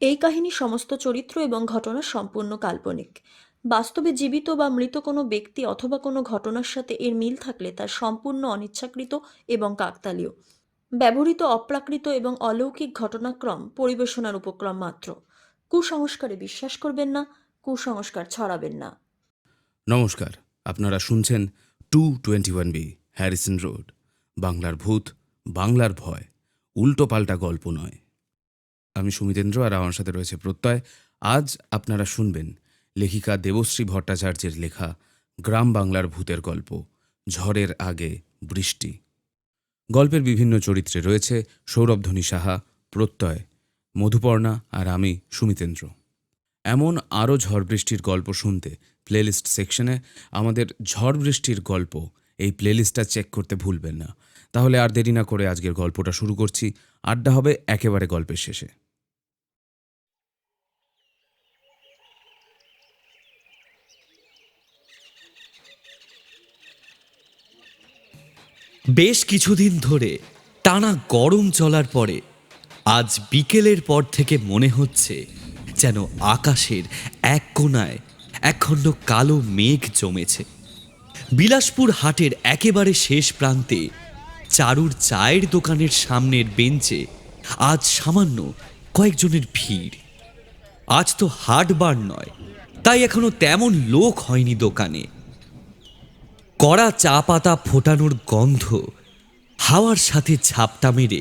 এই কাহিনী সমস্ত চরিত্র এবং ঘটনা সম্পূর্ণ কাল্পনিক। বাস্তবে জীবিত বা মৃত কোনো ব্যক্তি অথবা কোনো ঘটনার সাথে এর মিল থাকলে তা সম্পূর্ণ অনিচ্ছাকৃত এবং কাকতালীয়। ব্যবহৃত অপ্রাকৃত এবং অলৌকিক ঘটনাক্রম পরিবেশনার উপক্রম মাত্র। কুসংস্কারে বিশ্বাস করবেন না, কুসংস্কার ছড়াবেন না। নমস্কার, আপনারা শুনছেন 221B হ্যারিসন রোড। বাংলার ভূত, বাংলার ভয়, উল্টো পাল্টা গল্প নয়। আমি সুমিতেন্দ্র, আর আমার সাথে রয়েছে প্রত্যয়। আজ আপনারা শুনবেন লেখিকা দেবশ্রী ভট্টাচার্যের লেখা গ্রাম বাংলার ভূতের গল্প ঝড়ের আগে বৃষ্টি। গল্পের বিভিন্ন চরিত্রে রয়েছে সৌরভধ্বনি সাহা, প্রত্যয়, মধুপর্ণা আর আমি সুমিতেন্দ্র। এমন আরও ঝড় বৃষ্টির গল্প শুনতে প্লেলিস্ট সেকশনে আমাদের ঝড় বৃষ্টির গল্প এই প্লেলিস্টটা চেক করতে ভুলবেন না। তাহলে আর দেরি না করে আজকের গল্পটা শুরু করছি। আড্ডা হবে একেবারে গল্পের শেষে। বেশ কিছুদিন ধরে টানা গরম চলার পরে আজ বিকেলের পর থেকে মনে হচ্ছে যেন আকাশের এক কোণায় একখণ্ড কালো মেঘ জমেছে। বিলাসপুর হাটের একেবারে শেষ প্রান্তে চারুর চায়ের দোকানের সামনের বেঞ্চে আজ সামান্য কয়েকজনের ভিড়। আজ তো হাটবার নয়, তাই এখনো তেমন লোক হয়নি দোকানে। কড়া চা পাতা ফোটানোর গন্ধ হাওয়ার সাথে ঝাপটা মেরে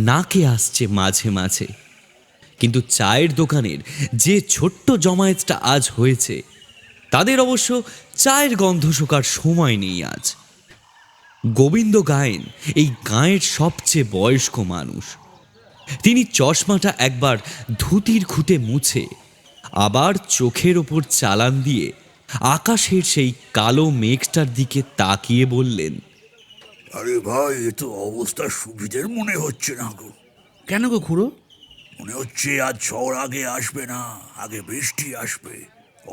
নাকে আসছে মাঝে মাঝে। কিন্তু চায়ের দোকানের যে ছোট্ট জমায়েতটা আজ হয়েছে, তাদের অবশ্য চায়ের গন্ধ শোকার সময় নেই আজ। গোবিন্দ গায়েন এই গাঁয়ের সবচেয়ে বয়স্ক মানুষ। তিনি চশমাটা একবার ধুতির খুঁটে মুছে আবার চোখের ওপর চালান দিয়ে আকাশের সেই কালো মেঘটার দিকে তাকিয়ে বললেন, আরে ভাই, এ তো অবস্থা সুবিধের মনে হচ্ছে না গো। কেন গো খুড়ো? মনে হচ্ছে আজ ঝড় আগে আসবে না, আগে বৃষ্টি আসবে।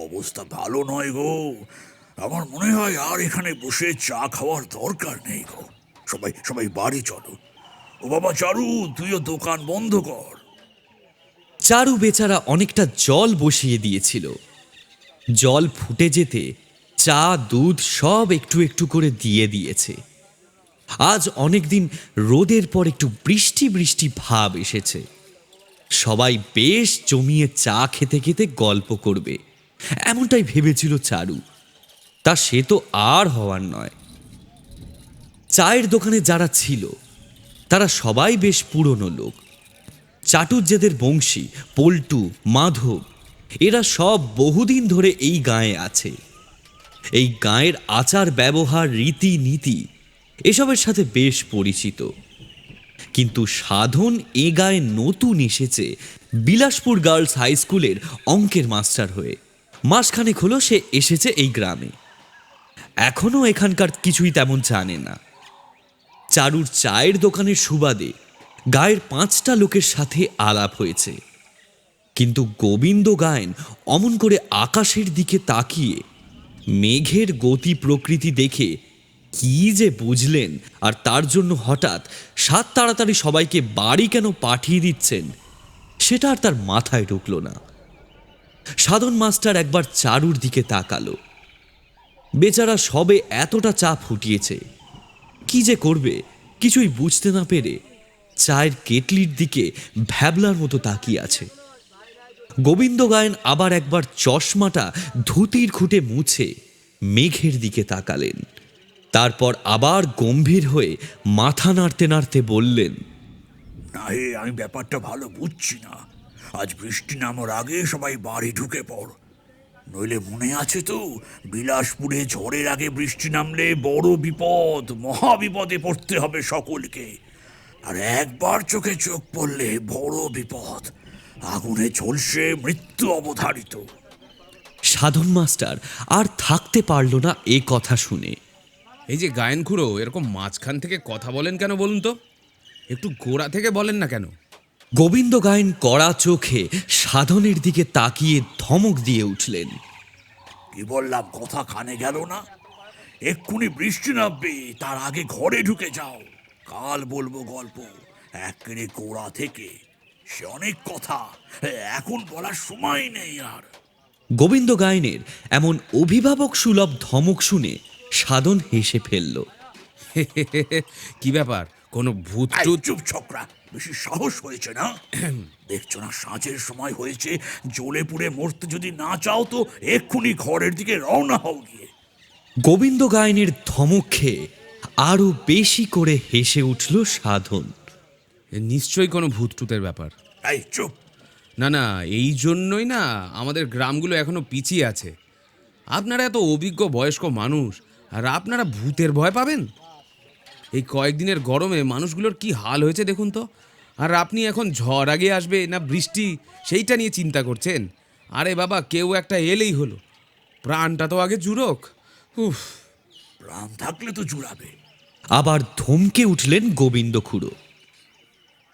অবস্থা ভালো নয় গো। আমার মনে হয় আর এখানে বসে চা খাওয়ার দরকার নেই গো। সবাই সবাই বাড়ি চলো। ও বাবা চারু, তুইও দোকান বন্ধ কর। চারু বেচারা অনেকটা জল বসিয়ে দিয়েছিল। জল ফুটে যেতে চা দুধ সব একটু একটু করে দিয়ে দিয়েছে। আজ অনেকদিন রোদের পর একটু বৃষ্টি বৃষ্টি ভাব এসেছে। সবাই বেশ জমিয়ে চা খেতে খেতে গল্প করবে, এমনটাই ভেবেছিল চারু। তা সে তো আর হওয়ার নয়। চায়ের দোকানে যারা ছিল তারা সবাই বেশ পুরনো লোক। চাটুজ্যেদের বংশী, পল্টু, মাধব, এরা সব বহুদিন ধরে এই গাঁয়ে আছে। এই গাঁয়ের আচার ব্যবহার, রীতি নীতি এসবের সাথে বেশ পরিচিত। কিন্তু সাধন এ গাঁয়ে নতুন এসেছে বিলাসপুর গার্লস হাই স্কুলের অঙ্কের মাস্টার হয়ে। মাসখানেক হলো সে এসেছে এই গ্রামে। এখনও এখানকার কিছুই তেমন জানে না। চারুর চায়ের দোকানের সুবাদে গায়ের 5টা লোকের সাথে আলাপ হয়েছে, কিন্তু গোবিন্দ গায়েন অমন করে আকাশের দিকে তাকিয়ে মেঘের গতি প্রকৃতি দেখে কি যে বুঝলেন, আর তার জন্য হঠাৎ সাত তাড়াতাড়ি সবাইকে বাড়ি কেন পাঠিয়ে দিচ্ছেন, সেটা আর তার মাথায় ঢুকল না। সাধন মাস্টার একবার চারুর দিকে তাকালো। বেচারা সবে এতটা চা ফুটিয়েছে, কি যে করবে কিছুই বুঝতে না পেরে চায়ের কেটলির দিকে ভ্যাবলার মতো তাকিয়ে আছে। গোবিন্দ গায়েন আবার একবার চশমাটা ধুতির খুঁটে মুছে মেঘের দিকে তাকালেন। তারপর আবার গম্ভীর হয়ে মাথা নাড়তে নাড়তে বললেন, না হে, আমি ব্যাপারটা ভালো বুঝছি না। আজ বৃষ্টি নামার আগে সবাই বাড়ি ঢুকে পড়, নইলে মনে আছে তো বিলাসপুরে ঝড়ের আগে বৃষ্টি নামলে বড় বিপদ, মহা বিপদে পড়তে হবে সকলকে। আর একবার চোখে চোখ পড়লে বড় বিপদ, আগুনে ঝলসে মৃত্যু অবধারিত। সাধন মাস্টার আর থাকতে পারল না এ কথা শুনে। এই যে গায়েন খুড়ো, এরকম মাঝখান থেকে কথা বলেন কেন বলুন তো? একটু গোড়া থেকে বলেন না কেন? গোবিন্দ গায়েন কড়া চোখে সাধনের দিকে তাকিয়ে ধমক দিয়ে উঠলেন, কি বললাম, কথা কানে গেল না? এক্ষুনি বৃষ্টি নামবে, তার আগে ঘরে ঢুকে যাও। কাল বলবো গল্প একেবারে গোড়া থেকে, সে অনেক কথা, এখন বলার সময় নেই আর। গোবিন্দ গায়নের এমন অভিভাবক সুলভ ধমক শুনে সাধন হেসে ফেলল। কি ব্যাপার, কোনো ভূত এই টুত? চুপ ছোকরা, বেশি সাহস হয়েছে না? দেখছো না সাঁঝের সময় হয়েছে, জ্বলে পুড়ে মরতে যদি না চাও তো এক্ষুনি ঘরের দিকে রওনা হও গিয়ে। গোবিন্দ গায়নের ধমক খেয়ে আরো বেশি করে হেসে উঠল সাধন। নিশ্চয়ই কোনো ভূত টুতের ব্যাপার। এই চুপ। না না, এই জন্যই না আমাদের গ্রামগুলো এখনো পিছিয়ে আছে। আপনারা এত অভিজ্ঞ বয়স্ক মানুষ, আর আপনারা ভূতের ভয় পাবেন? এই কয়েকদিনের গরমে মানুষগুলোর কি হাল হয়েছে দেখুন তো। আর আপনি এখন ঝড় আগে আসবে না বৃষ্টি, সেইটা নিয়ে চিন্তা করছেন? আরে বাবা, কেউ একটা এলেই হলো, প্রাণটা তো আগে জুড়োক। উফ। প্রাণ থাকলে তো জুড়াবে। আবার ধমকে উঠলেন গোবিন্দ খুড়ো।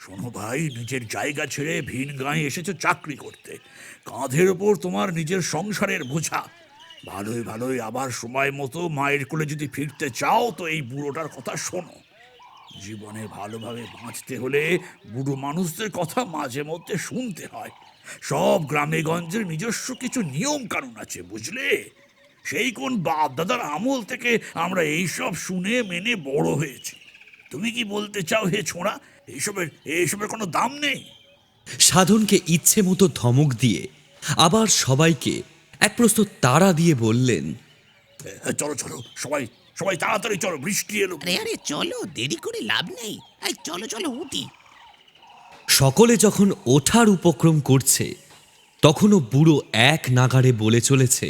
শোনো ভাই, নিজের জায়গা ছেড়ে ভিন গাঁয়ে এসেছো চাকরি করতে, কাঁধের ওপর তোমার নিজের সংসারের বোঝা। ভালোই ভালোই আবার সময় মতো মায়ের কোলে যদি ফিরতে চাও তো এই বুড়োটার কথা শোনো। জীবনে ভালোভাবে বাঁচতে হলে বুড়ো মানুষদের কথা মাঝে মধ্যে শুনতে হয়। সব গ্রামে গঞ্জের নিজস্ব কিছু নিয়ম কানুন আছে, বুঝলে? সেই কোন বাপ দাদার আমল থেকে আমরা এইসব শুনে মেনে বড় হয়েছি। তুমি কি বলতে চাও হে ছোঁড়া, এইসবের কোনো দাম নেই? সাধনকে ইচ্ছে মতো ধমক দিয়ে আবার সবাইকে এক প্রস্ত তাড়া দিয়ে বললেন, চলো চলো, সবাই সবাই তাড়াতাড়ি চলো, বৃষ্টি এলো। আরে আরে চলো, দেরি করে লাভ নেই। এই চলো চলো উঠি। সকলে যখন ওঠার উপক্রম করছে তখনও বুড়ো এক নাগাড়ে বলে চলেছে,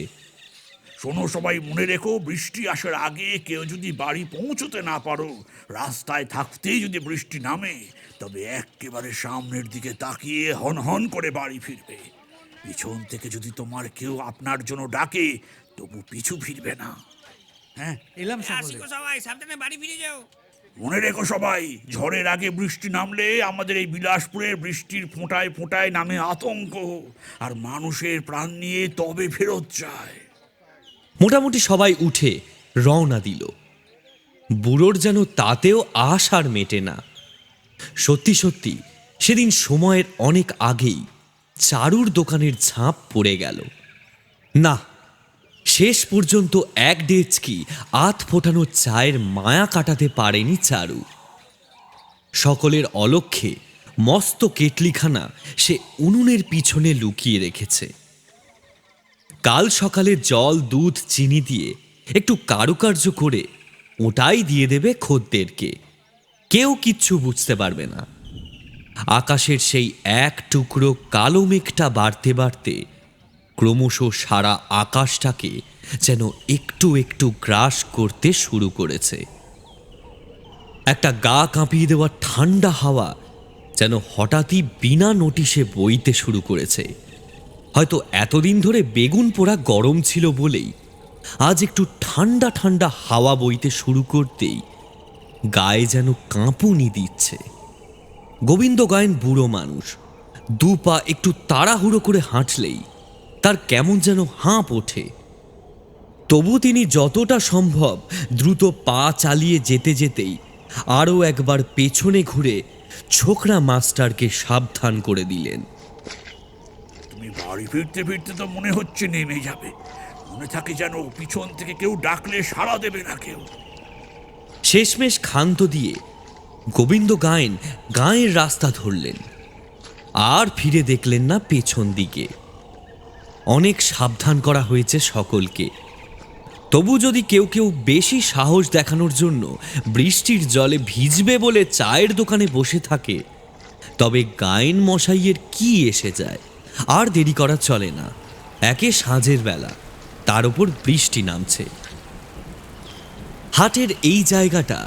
শোনো সবাই, মনে রেখো, বৃষ্টি আসার আগে কেউ যদি বাড়ি পৌঁছতে না পারো, রাস্তায় থাকতেই যদি বৃষ্টি নামে, তবে একেবারে সামনের দিকে তাকিয়ে হন হন করে বাড়ি ফিরবে। পিছন থেকে যদি তোমার কেউ আপনার জন্য ডাকে, তবু পিছু ফিরবে না। হ্যাঁ, আসি গো সবাই, সাবধানে বাড়ি ফিরে যাও। মনে রেখো সবাই, ঝড়ের আগে বৃষ্টি নামলে আমাদের এই বিলাসপুরের বৃষ্টির ফোঁটায় ফোঁটায় নামে আতঙ্ক, আর মানুষের প্রাণ নিয়ে তবে ফেরত যায়। মোটামুটি সবাই উঠে রওনা দিল। বুড়োর যেন তাতেও আশ আর মেটে না। সত্যি সত্যি সেদিন সময়ের অনেক আগেই চারুর দোকানের ঝাঁপ পড়ে গেল। না, শেষ পর্যন্ত এক ডেচকি আধ ফোটানো চায়ের মায়া কাটাতে পারেনি চারু। সকলের অলক্ষ্যে মস্ত কেটলিখানা সে উনুনের পিছনে লুকিয়ে রেখেছে। কাল সকালে জল দুধ চিনি দিয়ে একটু কারুকার্য করে ওটাই দিয়ে দেবে খদ্দেরকে। কেউ কিচ্ছু বুঝতে পারবে না। আকাশের সেই এক টুকরো কালো মেঘটা বাড়তে বাড়তে ক্রমশ সারা আকাশটাকে যেন একটু একটু গ্রাস করতে শুরু করেছে। একটা গা কাঁপিয়ে দেওয়া ঠান্ডা হাওয়া যেন হঠাৎই বিনা নোটিশে বইতে শুরু করেছে। হয়তো এতদিন ধরে বেগুন পোড়া গরম ছিল বলেই আজ একটু ঠান্ডা ঠান্ডা হাওয়া বইতে শুরু করতেই গায়ে যেন কাঁপুনি দিচ্ছে। গোবিন্দ গায়েন বুড়ো মানুষ, দু পা একটু তাড়াহুড়ো করে হাঁটলেই তার কেমন যেন হাঁপ ওঠে। তবু তিনি যতটা সম্ভব দ্রুত পা চালিয়ে যেতে যেতেই আরও একবার পেছনে ঘুরে ছোকরা মাস্টারকে সাবধান করে দিলেন। তুমি বাড়ি ফিরতে ফিরতে তো মনে হচ্ছে নেমে যাবে। মনে থাকে যেন পিছন থেকে কেউ ডাকলে সাড়া দেবে না কেউ। শেষমেশ ক্ষান্ত দিয়ে গোবিন্দ গায়েন গাঁয়ের রাস্তা ধরলেন, আর ফিরে দেখলেন না পেছন দিকে। অনেক সাবধান করা হয়েছে সকলকে। তবু যদি কেউ কেউ বেশি সাহস দেখানোর জন্য বৃষ্টির জলে ভিজবে বলে চায়ের দোকানে বসে থাকে, তবে গায়েন মশাইয়ের কি এসে যায়। আর দেরি করা চলে না। একে সাঁঝের বেলা, তার উপর বৃষ্টি নামছে। হাটের এই জায়গাটা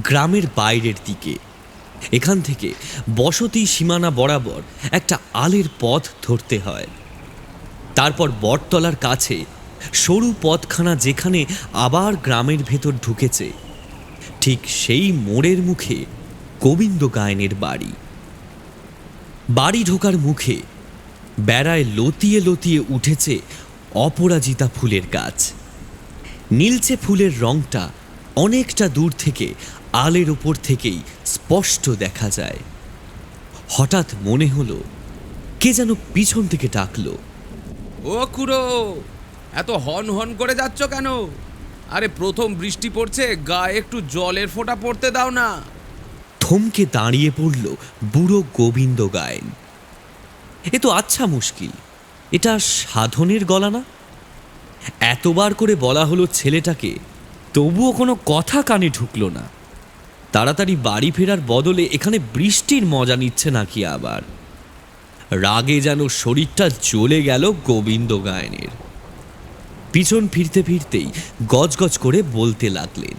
গ্রামের বাইরের দিকে। এখান থেকে বসতি সীমানা বরাবর একটা আলের পথ ধরতে হয়। তারপর বটতলার কাছে সরু পথখানা যেখানে আবার গ্রামের ভেতর ঢুকেছে, ঠিক সেই মোড়ের মুখে গোবিন্দ গায়েনের বাড়ি। বাড়ি ঢোকার মুখে বেড়ায় লতিয়ে লতিয়ে উঠেছে অপরাজিতা ফুলের গাছ। নীলচে ফুলের রংটা অনেকটা দূর থেকে আলের ওপর থেকেই স্পষ্ট দেখা যায়। হঠাৎ মনে হলো কে যেন পিছন থেকে ডাকলো। ও খুড়ো, এত হন হন করে যাচ্ছ কেন? আরে প্রথম বৃষ্টি পড়ছে, গায়ে একটু জলের ফোঁটা পড়তে দাও না। থমকে দাঁড়িয়ে পড়ল বুড়ো গোবিন্দ গায়েন। এ তো আচ্ছা মুশকিল, এটা সাধনের গলা না? এতবার করে বলা হলো ছেলেটাকে, তবুও কোনো কথা কানে ঢুকলো না। তাড়াতাড়ি বাড়ি ফেরার বদলে এখানে বৃষ্টির মজা নিচ্ছে নাকি আবার। রাগে যেন শরীরটা জ্বলে গেল গোবিন্দ গায়েনের। পিছন ফিরতে ফিরতেই গজগজ করে বলতে লাগলেন,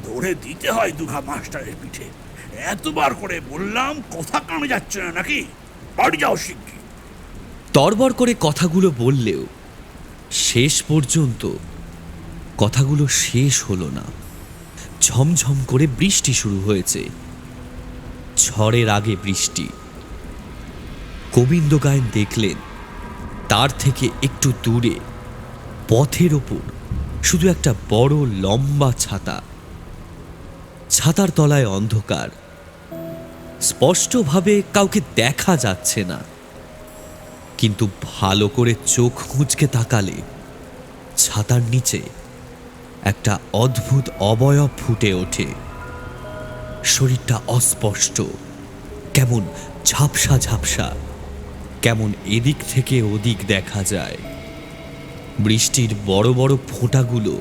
ধরে দিতে হয় দুঘা মাস্টারের পিঠে। এতবার করে বললাম, কথা কানে যাচ্ছে না নাকি? বাড়ি যাও শিগগির। তরবর করে কথাগুলো বললেও শেষ পর্যন্ত কথাগুলো শেষ হলো না। ঝমঝম করে বৃষ্টি শুরু হয়েছে, ঝড়ের আগে বৃষ্টি। গোবিন্দ গায়েন দেখলেন তার থেকে একটু দূরে পথের ওপর শুধু একটা বড় লম্বা ছাতা। ছাতার তলায় অন্ধকার, স্পষ্টভাবে কাউকে দেখা যাচ্ছে না, কিন্তু ভালো করে চোখ মুচকে তাকালে ছাতার নিচে একটা অদ্ভুত অবয়ব ফুটে ওঠে। শরীরটা অস্পষ্ট, কেমন ঝাপসা ঝাপসা, কেমন এদিক থেকে ওদিক দেখা যায়। বৃষ্টির বড় বড় ফোঁটাগুলো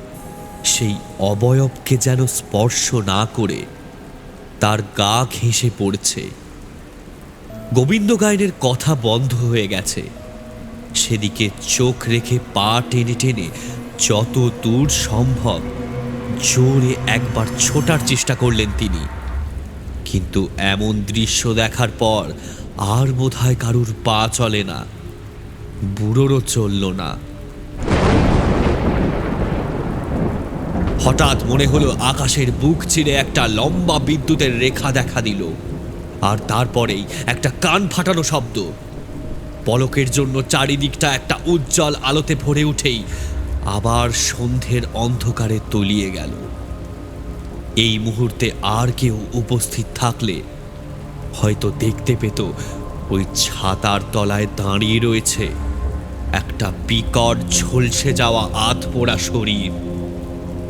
সেই অবয়বকে যেন স্পর্শ না করে তার গা ঘেঁষে পড়ছে। গোবিন্দ গায়েনের কথা বন্ধ হয়ে গেছে। সেদিকে চোখ রেখে পা টেনে টেনে যত দূর সম্ভব জোরে একবার ছোটার চেষ্টা করলেন তিনি। কিন্তু এমন দৃশ্য দেখার পর আর বোধহয় কারুর পা চলে না, বুড়োরও চলল না। হঠাৎ মনে হলো আকাশের বুক চিরে একটা লম্বা বিদ্যুতের রেখা দেখা দিল, আর তারপরেই একটা কান ফাটানো শব্দ। পলকের জন্য চারিদিকটা একটা উজ্জ্বল আলোতে ভরে উঠেই আবার সন্ধ্যের অন্ধকারে তলিয়ে গেল। এই মুহূর্তে আর কেউ উপস্থিত থাকলে হয়তো দেখতে পেত ওই ছাতার তলায় দাঁড়িয়ে রয়েছে একটা বিকট ঝলসে যাওয়া আধপোড়া শরীর।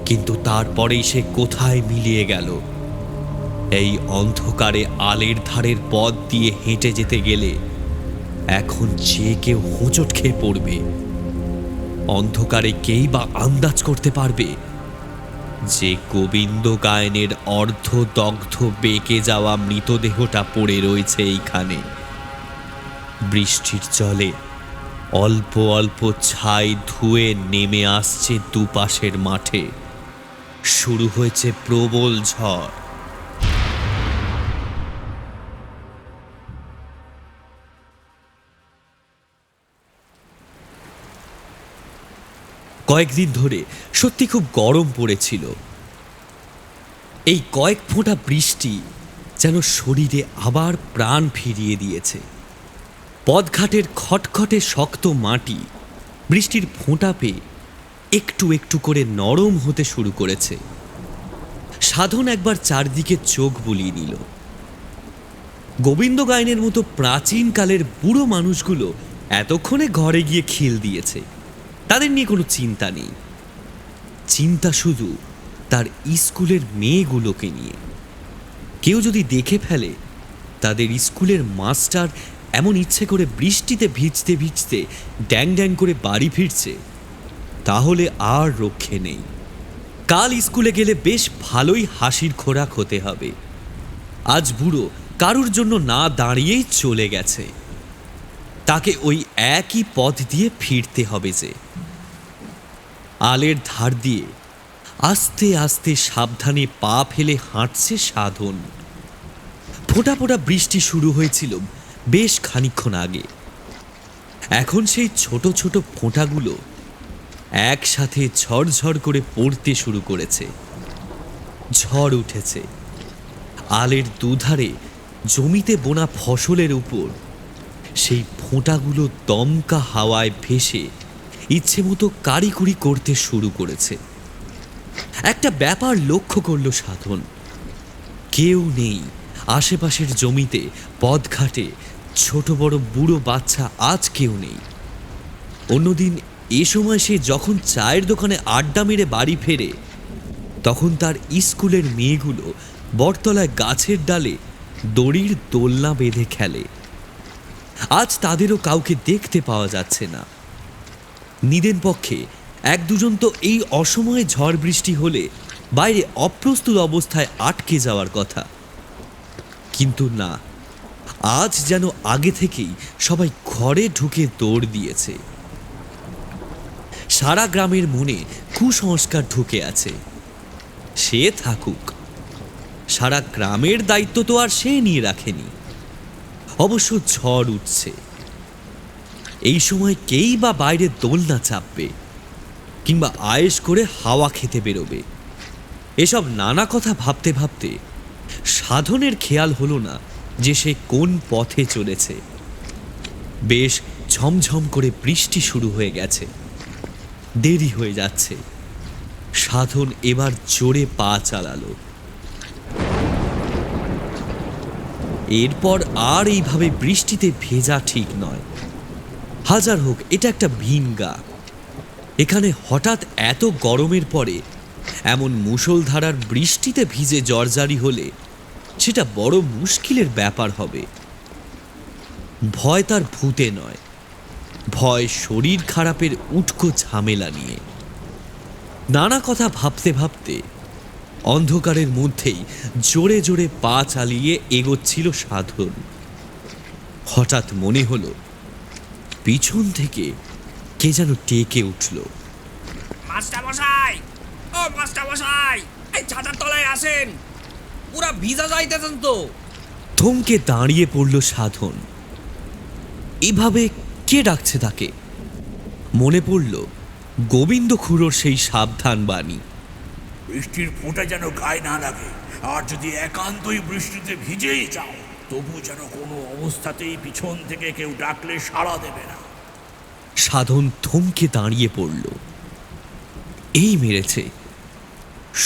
কিন্তু তারপরেই সে কোথায় মিলিয়ে গেল। এই অন্ধকারে আলের ধারের পথ দিয়ে হেঁটে যেতে গেলে এখন যে কেউ হোঁচট খেয়ে পড়বে। অন্ধকারে কেই বা আন্দাজ করতে পারবে যে গোবিন্দ গায়েনের অর্ধদগ্ধ বেঁকে যাওয়া মৃতদেহটা পড়ে রয়েছে এইখানে। বৃষ্টির জলে অল্প অল্প ছাই ধুয়ে নেমে আসছে দুপাশের মাঠে। শুরু হয়েছে প্রবল ঝড়। কয়েকদিন ধরে সত্যি খুব গরম পড়েছিল। এই কয়েক ফোঁটা বৃষ্টি যেন শরীরে আবার প্রাণ ফিরিয়ে দিয়েছে। পথঘাটের খটখটে শক্ত মাটি বৃষ্টির ফোঁটা পেয়ে একটু একটু করে নরম হতে শুরু করেছে। সাধন একবার চারদিকে চোখ বুলিয়ে নিল। গোবিন্দ গায়েনের মতো প্রাচীনকালের বুড়ো মানুষগুলো এতক্ষণে ঘরে গিয়ে খিল দিয়েছে। তাদের নিয়ে কোনো চিন্তা নেই, চিন্তা শুধু তার স্কুলের মেয়েগুলোকে নিয়ে। কেউ যদি দেখে ফেলে তাদের স্কুলের মাস্টার এমন ইচ্ছে করে বৃষ্টিতে ভিজতে ভিজতে ড্যাং ড্যাং করে বাড়ি ফিরছে, তাহলে আর রক্ষে নেই। কাল স্কুলে গেলে বেশ ভালোই হাসির খোরাক হতে হবে। আজ বুড়ো কারুর জন্য না দাঁড়িয়েই চলে গেছে, তাকে ওই একই পথ দিয়ে ফিরতে হবে যে। আলের ধার দিয়ে আস্তে আস্তে সাবধানে পা ফেলে হাঁটছে সাধন। ফোঁটা ফোঁটা বৃষ্টি শুরু হয়েছিল বেশ খানিকক্ষণ আগে। এখন সেই ছোট ছোট ফোঁটাগুলো একসাথে ঝড়ঝড় করে পড়তে শুরু করেছে। ঝড় উঠেছে। আলের দুধারে জমিতে বোনা ফসলের উপর সেই ফোঁটাগুলো দমকা হাওয়ায় ভেসে ইচ্ছে মতো কারিকুরি করতে শুরু করেছে। একটা ব্যাপার লক্ষ্য করল সাধন, কেউ নেই, আশেপাশের জমিতে পথঘাটে ছোট বড় বুড়ো বাচ্চা আজ কেউ নেই। অন্যদিন এ সময় সে যখন চায়ের দোকানে আড্ডা মেরে বাড়ি ফেরে, তখন তার স্কুলের মেয়েগুলো বটতলায় গাছের ডালে দড়ির দোলনা বেঁধে খেলে। আজ তাদেরও কাউকে দেখতে পাওয়া যাচ্ছে না। নিদেন পক্ষে এক দুজন তো এই অসময়ে ঝড় বৃষ্টি হলে বাইরে অপ্রস্তুত অবস্থায় আটকে যাওয়ার কথা, কিন্তু না, আজ যেন আগে থেকেই সবাই ঘরে ঢুকে দৌড় দিয়েছে। সারা গ্রামের মনে কুসংস্কার ঢুকে আছে। সে থাকুক, সারা গ্রামের দায়িত্ব তো আর সে নিয়ে রাখেনি। অবশ্য ঝড় উঠছে, এই সময় কেই বা বাইরে দোলনা চাপবে কিংবা আয়েশ করে হাওয়া খেতে বেরোবে, এসব নানা কথা ভাবতে ভাবতে সাধনের খেয়াল হলো না যে সে কোন পথে চলেছে। বেশ ঝমঝম করে বৃষ্টি শুরু হয়ে গেছে, দেরি হয়ে যাচ্ছে। সাধন এবার জোরে পা চালালো। এরপর আর এইভাবে বৃষ্টিতে ভেজা ঠিক নয়। হাজার হোক এটা একটা ভিনগা। এখানে হঠাৎ এত গরমের পরে এমন মুষলধারার বৃষ্টিতে ভিজে জর্জারি হলে সেটা বড় মুশকিলের ব্যাপার হবে। ভয় তার ভূতে নয়, ভয় শরীর খারাপের উটকো ঝামেলা নিয়ে। নানা কথা ভাবতে ভাবতে অন্ধকারের মধ্যেই জোরে জোরে পা চালিয়ে এগোচ্ছিল সাধন। হঠাৎ মনে হলো পিছন থেকে কে যেন টেকে উঠল। মাস্টারমশাই, ও মাস্টারমশাই, এই ছাতার তলায় আসেন, পুরা ভিজা যাইতেছেন তো। থমকে দাঁড়িয়ে পড়ল সাধন। এভাবে কে ডাকছে তাকে? মনে পড়ল গোবিন্দ খুড়োর সেই সাবধান বাণী। বৃষ্টির ফোঁটা যেন গায়ে না লাগে, আর যদি একান্তই বৃষ্টিতে ভিজেই যাও তবু যেন কোনো অবস্থাতেই পিছন থেকে কেউ ডাকলে সাড়া দেবে না। সাধন থমকে দাঁড়িয়ে পড়ল। এই মেরেছে,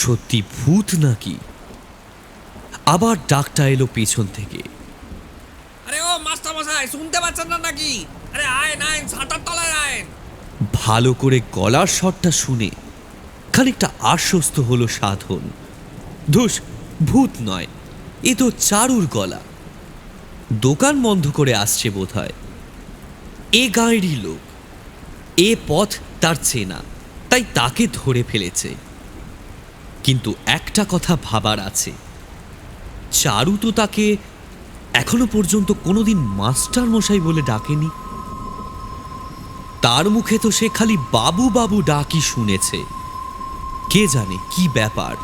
সত্যি ভূত নাকি? আবার ডাকটা এলো পিছন থেকে। আরে ও মাস্টারমশাই, শুনতে পাচ্ছেন না নাকি? আরে আয়েন আয়েন, ছাতার তলায় আয়েন। ভালো করে গলার স্বরটা শুনে খানিকটা আশ্বস্ত হলো সাধন। ধুস, ভূত নয়, এ তো চারুর গলা। দোকান বন্ধ করে আসছে বোধহয়। এ গাঁয়েরই লোক, এ পথ তার চেনা, তাই তাকে ধরে ফেলেছে। কিন্তু একটা কথা ভাবার আছে, চারু তো তাকে এখনো পর্যন্ত কোনোদিন মাস্টার মশাই বলে ডাকেনি। তার মুখে তো সে খালি বাবু বাবু ডাকি শুনেছে। কে জানে কি ব্যাপার।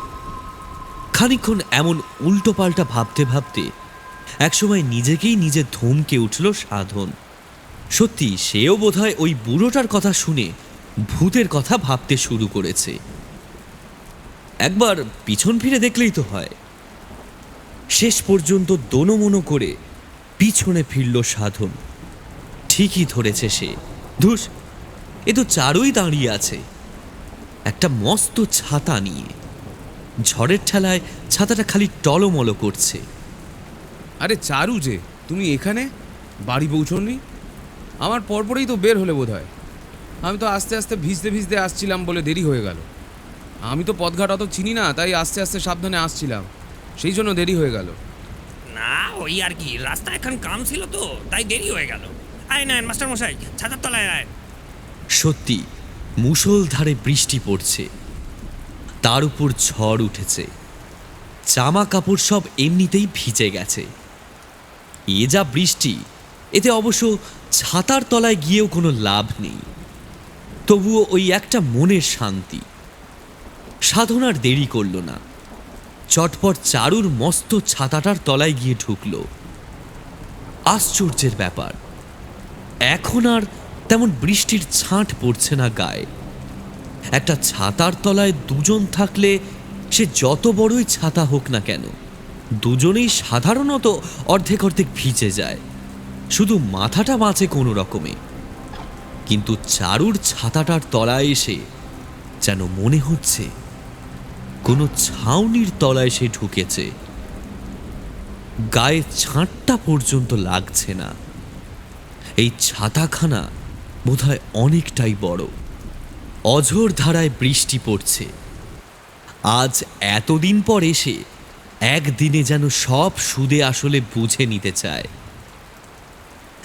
খানিকক্ষণ এমন উল্টোপাল্টা ভাবতে ভাবতে একসময় নিজেকেই নিজে ধমকে উঠল সাধন। সত্যি সেও বোধহয় ওই বুড়োটার কথা শুনে ভূতের কথা ভাবতে শুরু করেছে। একবার পিছন ফিরে দেখলেই তো হয়। শেষ পর্যন্ত দোনোমনো করে পিছনে ফিরল সাধন। ঠিকই ধরেছে সে। ধুস, এ তো চারুই দাঁড়িয়ে আছে একটা মস্ত ছাতা নিয়ে। ঝড়ের ঠেলায় ছাতাটা খালি টলমলো করছে। আরে চারু, যে তুমি এখানে বাড়ি পৌঁছনি? আমার পরপরেই তো বের হলে বোধ হয়। আমি তো আস্তে আস্তে ভিজতে ভিজতে আসছিলাম বলে দেরি হয়ে গেল। আমি তো পথঘাট অত চিনি না, তাই আস্তে আস্তে সাবধানে আসছিলাম, সেই জন্য দেরি হয়ে গেল। না, ওই আর কি, রাস্তা এখন কাম ছিল তো তাই দেরি হয়ে গেল। আয়েন আয়েন মাস্টারমশাই, ছাতার তলায় আয়েন। সত্যি মুষলধারে বৃষ্টি পড়ছে, তার উপর ঝড় উঠেছে। জামা কাপড় সব এমনিতেই ভিজে গেছে। এ যা বৃষ্টি, এতে অবশ্য ছাতার তলায় গিয়েও কোনো লাভ নেই। তবুও ওই একটা মনের শান্তি। সাধনার দেরি করল না, চটপট চারুর মস্ত ছাতাটার তলায় গিয়ে ঢুকল। আশ্চর্যের ব্যাপার, এখন আর তেমন বৃষ্টির ছাঁট পড়ছে না গায়ে। একটা ছাতার তলায় দুজন থাকলে সে যত বড়ই ছাতা হোক না কেন, দুজনেই সাধারণত অর্ধেক অর্ধেক ভিজে যায়, শুধু মাথাটা বাঁচে কোনো রকমে। কিন্তু চারুর ছাতাটার তলায় এসে যেন মনে হচ্ছে কোনো ছাউনির তলায় সে ঢুকেছে। গায়ে ছাঁটটা পর্যন্ত লাগছে না। এই ছাতাখানা বোধহয় অনেকটাই বড়। অঝোর ধারায় বৃষ্টি পড়ছে। আজ এতদিন পর এসে একদিনে যেন সব সুদে আসলে বুঝে নিতে চায়।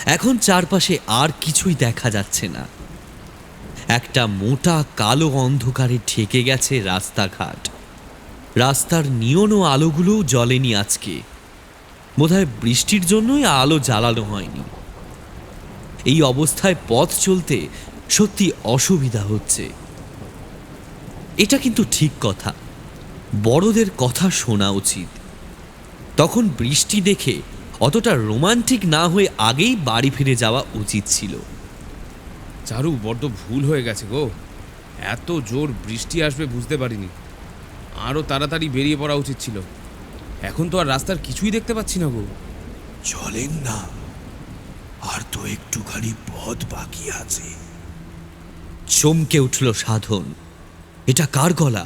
এখন চারপাশে আর কিছুই দেখা যাচ্ছে না। একটা মোটা কালো অন্ধকারে ঢেকে গেছে রাস্তাঘাট। রাস্তার নিয়ন ও আলোগুলোও জ্বলেনি আজকে। বোধহয় বৃষ্টির জন্যই আলো জ্বালানো হয়নি। এই অবস্থায় পথ চলতে সত্যি অসুবিধা হচ্ছে। এটা কিন্তু ঠিক কথা, বড়দের কথা শোনা উচিত। তখন বৃষ্টি দেখে অতটা রোমান্টিক না হয়ে আগেই বাড়ি ফিরে যাওয়া উচিত ছিল। চারু, বড্ড ভুল হয়ে গেছে গো। এত জোর বৃষ্টি আসবে বুঝতে পারিনি। আরও তাড়াতাড়ি বেরিয়ে পড়া উচিত ছিল। এখন তো আর রাস্তার কিছুই দেখতে পাচ্ছি না গো। চলেন না, আর তো একটুখানি পথ বাকি আছে। চমকে উঠল সাধন। এটা কার গলা?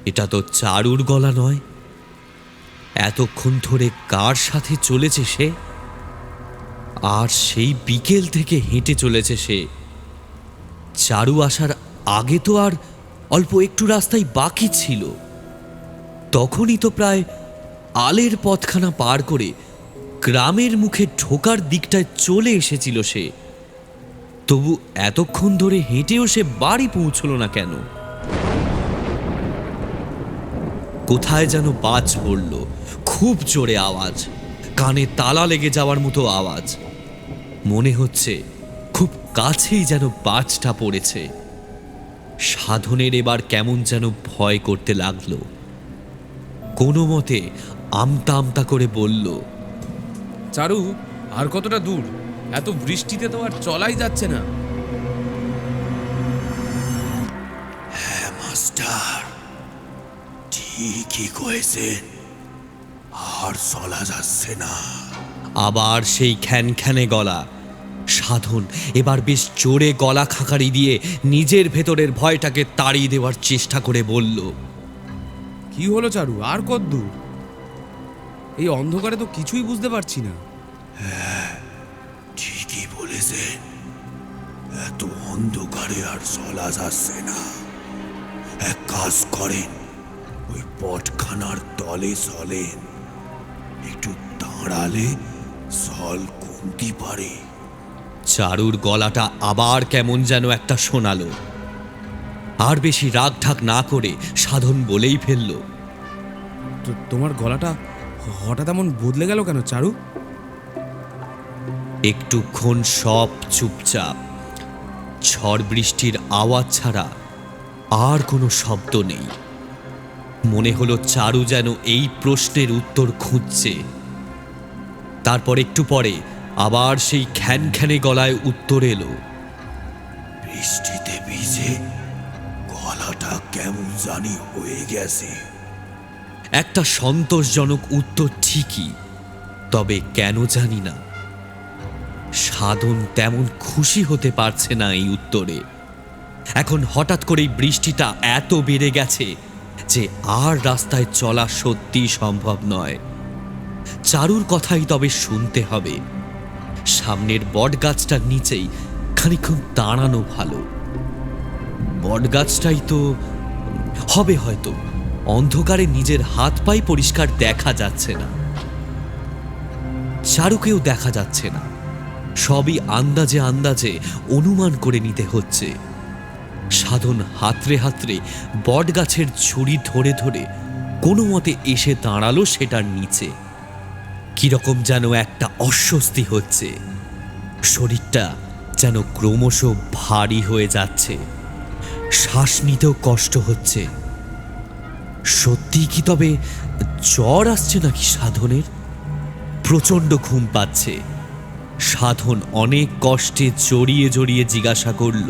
এটা তো চারুর গলা নয়। এতক্ষণ ধরে কার সাথে চলেছে সে? আর সেই বিকেল থেকে হেঁটে চলেছে সে। চারু আসার আগে তো আর অল্প একটু রাস্তায় বাকি ছিল। তখনই তো প্রায় আলের পথখানা পার করে গ্রামের মুখে ঢোকার দিকটায় চলে এসেছিল সে। তবু এতক্ষণ ধরে হেঁটেও সে বাড়ি পৌঁছল না কেন? কোথায় যেন বাজ পড়ল, খুব জোরে আওয়াজ, কানে তালা লেগে যাওয়ার মতো আওয়াজ। মনে হচ্ছে খুব কাছেই যেন বাজটা পড়েছে। সাধনের এবার কেমন যেন ভয় করতে লাগলো। কোনো মতে আমতা আমতা করে বলল, চারু, আর কতটা দূর? এত বৃষ্টিতে তো আর চলাই যাচ্ছে না। হ্যাঁ মাস্টার, ঠিকই কয়েছেন, আর চলা যাচ্ছে না। আবার সেই খ্যানখ্যানে গলা। সাধন এবার বেশ জোরে গলা খাকারি দিয়ে নিজের ভেতরের ভয়টাকে তাড়িয়ে দেওয়ার চেষ্টা করে বলল, কি হলো চারু, আর কত দূর? এই অন্ধকারে তো কিছুই বুঝতে পারছি না। ঠিকই বলেছেন, এত অন্ধকারে আর চলা যাচ্ছে না। এক কাজ করেন, ওই পটখানার তলে চলেন। একটু দাঁড়ালে জল কমতে পারে। চারুর গলাটা আবার কেমন যেন একটা শোনালো। আর বেশি রাগ ঢাক না করে সাধন বলেই ফেলল, তো তোমার গলাটা হঠাৎ এমন বদলে গেল কেন চারু? একটুক্ষণ সব চুপচাপ। ঝড় বৃষ্টির আওয়াজ ছাড়া আর কোনো শব্দ নেই। মনে হলো চারু যেন এই প্রশ্নের উত্তর খুঁজছে। তারপর একটু পরে আবার সেই খ্যানখ্যানে গলায় উত্তর এলো, বৃষ্টিতে ভিজে গলাটা কেমন জানি হয়ে গেছে। একটা সন্তোষজনক উত্তর ঠিকই, তবে কেন জানি না সাধন তেমন খুশি হতে পারছে না এই উত্তরে। এখন হঠাৎ করেই বৃষ্টিটা এত বেড়ে গেছে যে আর রাস্তায় চলা সত্যি সম্ভব নয়। চারুর কথাই তবে শুনতে হবে। সামনের বটগাছটার নিচেই খানিকক্ষণ দাঁড়ানো ভালো। বটগাছটাই তো হবে হয়তো। অন্ধকারে নিজের হাত পাই পরিষ্কার দেখা যাচ্ছে না, চারুকেও দেখা যাচ্ছে না। সবই আন্দাজে আন্দাজে অনুমান করে নিতে হচ্ছে। সাধন হাতড়ে হাতড়ে বটগাছের ঝুড়ি ধরে ধরে কোনো মতে এসে দাঁড়ালো সেটার নিচে। কিরকম যেন একটা অস্বস্তি হচ্ছে। শরীরটা যেন ক্রমশ ভারী হয়ে যাচ্ছে। শ্বাস নিতেও কষ্ট হচ্ছে। সত্যি কি তবে জ্বর আসছে নাকি সাধনের? প্রচণ্ড ঘুম পাচ্ছে। সাধন অনেক কষ্টে জড়িয়ে জড়িয়ে জিজ্ঞাসা করল,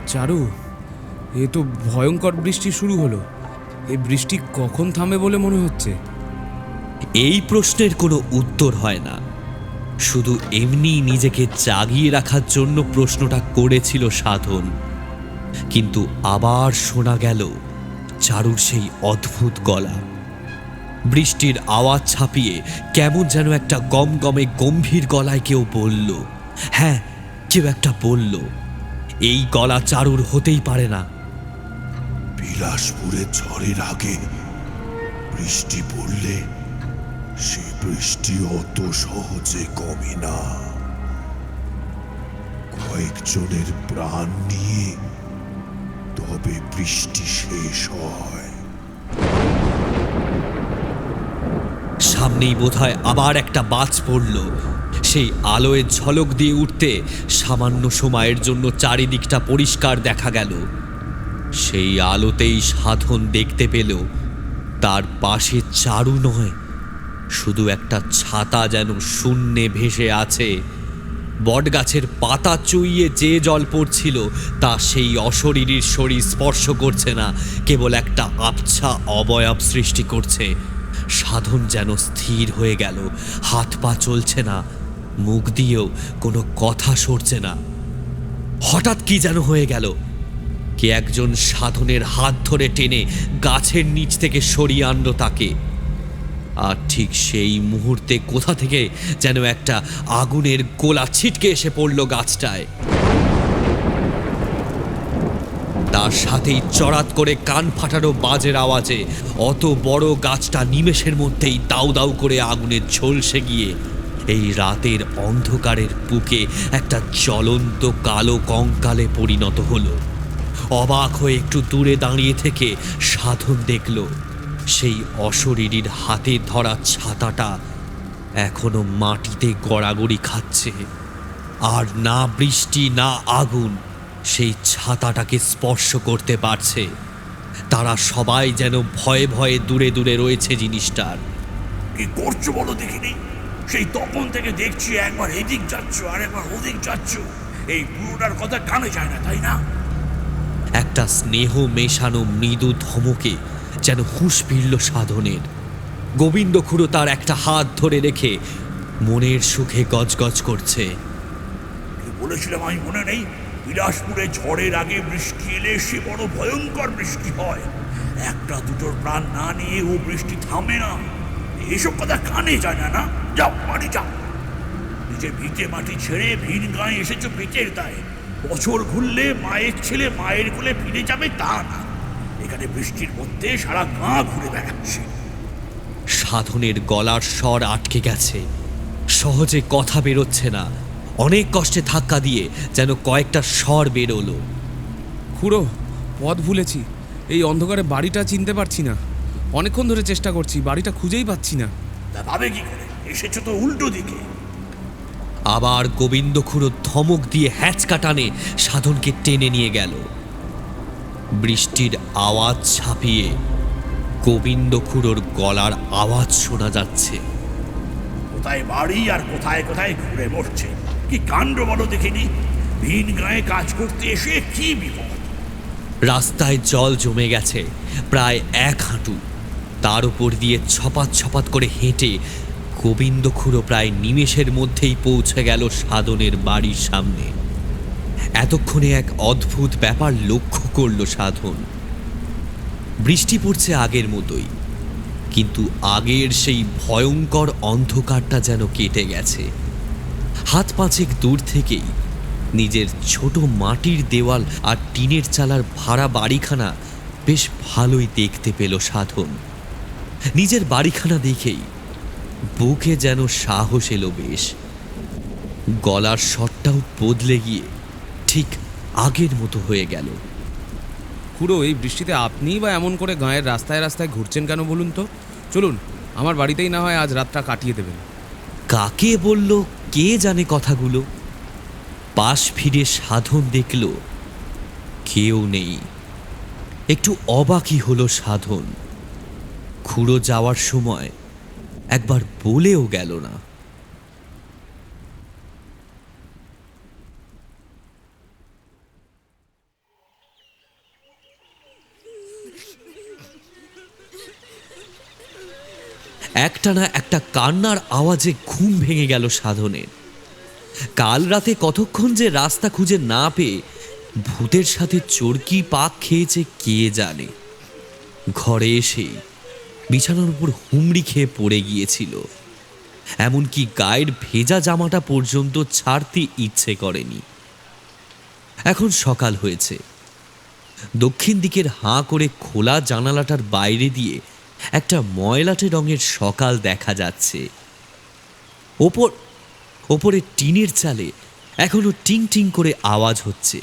চারু, এ তো ভয়ঙ্কর বৃষ্টি শুরু হলো। এই বৃষ্টি কখন থামে বলে মনে হচ্ছে? এই প্রশ্নের কোনো উত্তর হয় না। শুধু এমনি নিজেকে জাগিয়ে রাখার জন্য প্রশ্নটা করেছিল সাধন। কিন্তু আবার শোনা গেল চারুর সেই অদ্ভুত গলা। বৃষ্টির আওয়াজ ছাপিয়ে কেমন যেন একটা গমগমে গম্ভীর গলায় কেউ বলল, হ্যাঁ, কেউ একটা বলল। এই গলা চারুর হতেই পারে না। বিলাসপুরে ঝড়ের আগে বৃষ্টি পড়লে সে বৃষ্টি অত সহজে কমে না। কয়েকজনের প্রাণ নিয়ে তবে বৃষ্টি শেষ হয়। সামনেই বোধহয় আবার একটা বাজ পড়ল। সেই আলোয় ঝলক দিয়ে উঠতে সামান্য সময়ের জন্য চারিদিকটা পরিষ্কার দেখা গেল। সেই আলোতেই সাধন দেখতে পেল তার পাশে চারু নয়, শুধু একটা ছাতা যেন শূন্যে ভেসে আছে। বটগাছের পাতা চুইয়ে যে জল পড়ছিল তা সেই অশরীরীর শরীর স্পর্শ করছে না, কেবল একটা আবছা অবয়ব সৃষ্টি করছে। সাধন যেন স্থির হয়ে গেল, হাত পা চলছে না, মুখ দিয়েও কোনো কথা সরছে না। হঠাৎ কি যেন হয়ে গেল, কে একজন সাধনের হাত ধরে টেনে গাছের নিচ থেকে সরিয়ে আনলো তাকে। আর ঠিক সেই মুহূর্তে কোথা থেকে যেন একটা আগুনের গোলা ছিটকে এসে পড়ল গাছটায়। তার সাথেই চড়াত করে কান ফাটানো বাজের আওয়াজে অত বড় গাছটা নিমেষের মধ্যেই দাউ দাউ করে আগুনে ঝলসে গিয়ে এই রাতের অন্ধকারের বুকে একটা জ্বলন্ত কালো কঙ্কালে পরিণত হলো। অবাক হয়ে একটু দূরে দাঁড়িয়ে থেকে সাধন দেখল সেই অশরীরীর হাতে ধরা ছাতাটা এখনো মাটিতে গড়াগড়ি খাচ্ছে। আর না বৃষ্টি না আগুন সেই ছাতাটাকে স্পর্শ করতে পারছে। তারা সবাই যেন ভয়ে ভয়ে দূরে দূরে রয়েছে জিনিসটার। কি করছো বলো দেখিনি? সেই তখন থেকে দেখছি একবার এদিক যাচ্ছ আর একবার ওদিক যাচ্ছ। এই পুরোটার কথা কানে যায় না, তাই না? একটা স্নেহ মেশানো মৃদু ধমকে যেন হুঁশ ফিরল সাধনের। গোবিন্দ খুড়ো তার একটা হাত ধরে রেখে মনের সুখে গজগজ করছে। কি বলেছিলাম আমি মনে নেই? বিলাসপুরে ঝড়ের আগে বৃষ্টি এলে সে বড় ভয়ঙ্কর বৃষ্টি হয়। একটা দুটোর প্রাণ না নিয়ে ও বৃষ্টি থামে না। এসব কথা কানে যায় না, না? যাও বাড়ি যাও। নিজের ভিটে মাটি ছেড়ে ভিন গায়ে এসেছো পেটের দায়ে। বছর ঘুরলে মায়ের ছেলে মায়ের কোলে ফিরে যাবে তা না, এখানে বৃষ্টির মধ্যে সারা গাঁ ঘুরে বেড়াচ্ছে। সাধনের গলার স্বর আটকে গেছে, সহজে কথা বেরোচ্ছে না। অনেক কষ্টে ধাক্কা দিয়ে যেন কয়েকটা স্বর বেরোলো। খুড়ো, পথ ভুলেছি। এই অন্ধকারে বাড়িটা চিনতে পারছি না। অনেকক্ষণ ধরে চেষ্টা করছি, বাড়িটা খুঁজেই পাচ্ছি না। তা ভাবে কি করে? এসেছো তো উল্টো দিকে। আবার গোবিন্দ খুড়ো ধমক দিয়ে হ্যাঁচকা টানে সাধনকে টেনে নিয়ে গেল। বৃষ্টির আওয়াজ ছাপিয়ে গোবিন্দ খুড়োর গলার আওয়াজ শোনা যাচ্ছে। কোথায় বাড়ি আর কোথায় কোথায় ঘুরে মরছে। কি কাণ্ড বলো দেখিনি? ভিন গায়ে কাজ করতে এসে কি বিপদ। রাস্তায় জল জমে গেছে প্রায় 1 হাঁটু। তার উপর দিয়ে ছপাত ছপাত করে হেঁটে গোবিন্দ খুড়ো প্রায় নিমেষের মধ্যেই পৌঁছে গেল সাধনের বাড়ির সামনে। এতক্ষণে এক অদ্ভুত ব্যাপার লক্ষ্য করল সাধন। বৃষ্টি পড়ছে আগের মতোই, কিন্তু আগের সেই ভয়ঙ্কর অন্ধকারটা যেন কেটে গেছে। হাত পাঁচেক দূর থেকেই নিজের ছোট মাটির দেওয়াল আর টিনের চালার ভাড়া বাড়িখানা বেশ ভালোই দেখতে পেল সাধন। নিজের বাড়িখানা দেখেই বুকে যেন সাহস এলো বেশ। গলার স্বরটাও বদলে গিয়ে ঠিক আগের মতো হয়ে গেল। খুড়ো, এই বৃষ্টিতে আপনিই বা এমন করে গাঁয়ের রাস্তায় রাস্তায় ঘুরছেন কেন বলুন তো? চলুন, আমার বাড়িতেই না হয় আজ রাতটা কাটিয়ে দেবেন। কাকে বলল কে জানে কথাগুলো। পাশ ফিরে সাধন দেখল কেউ নেই। একটু অবাকই হলো সাধন। খুড়ো যাওয়ার সময় একবার বলেও গেল না। একটানা একটা কান্নার আওয়াজে ঘুম ভেঙে গেল সাধনের। কাল রাতে কতক্ষণ যে রাস্তা খুঁজে না পেয়ে ভূতের সাথে চরকি পাক খেয়েছে কে জানে। ঘরে এসেই বিছানার উপর হুমড়ি খেয়ে পড়ে গিয়েছিল। এমনকি গায়ের ভেজা জামাটা পর্যন্ত ছাড়তে ইচ্ছে করেনি। এখন সকাল হয়েছে। দক্ষিণ দিকের হাঁ করে খোলা জানালাটার বাইরে দিয়ে একটা ময়লাটে রঙের সকাল দেখা যাচ্ছে। ওপরে টিনের চালে এখনো টিং টিং করে আওয়াজ হচ্ছে,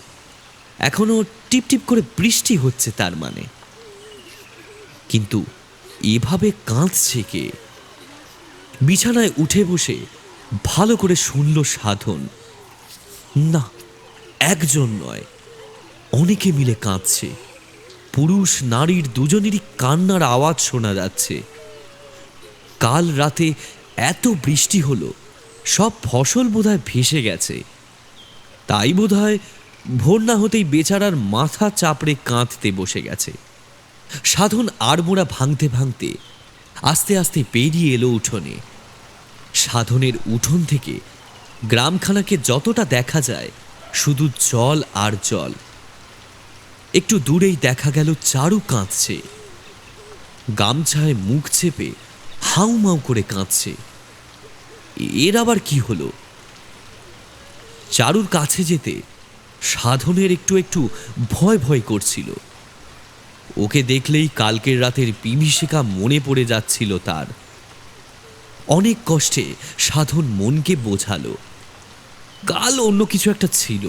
এখনো টিপ টিপ করে বৃষ্টি হচ্ছে তার মানে। কিন্তু এভাবে কাঁদছে কে? বিছানায় উঠে বসে ভালো করে শুনল সাধন। না, একজন নয়, অনেকে মিলে কাঁদছে। পুরুষ নারীর দুজনেরই কান্নার আওয়াজ শোনা যাচ্ছে। কাল রাতে এত বৃষ্টি হলো, সব ফসল বোধহয় ভেসে গেছে। তাই বোধহয় ভোর না হতেই বেচারার মাথা চাপড়ে কাঁদতে বসে গেছে। সাধন আড়মোড়া ভাঙতে ভাঙতে আস্তে আস্তে পেরিয়ে এলো উঠোনে। সাধনের উঠোন থেকে গ্রামখানাকে যতটা দেখা যায় শুধু জল আর জল। একটু দূরেই দেখা গেল চারু কাঁদছে, গামছায় মুখ চেপে হাউমাউ করে কাঁদছে। এর আবার কি হলো? চারুর কাছে যেতে সাধনের একটু একটু ভয় ভয় করছিল। ওকে দেখলেই কালকের রাতের বিভীষিকা মনে পড়ে যাচ্ছিল তার। অনেক কষ্টে সাধন মনকে বোঝালো, কাল অন্য কিছু একটা ছিল।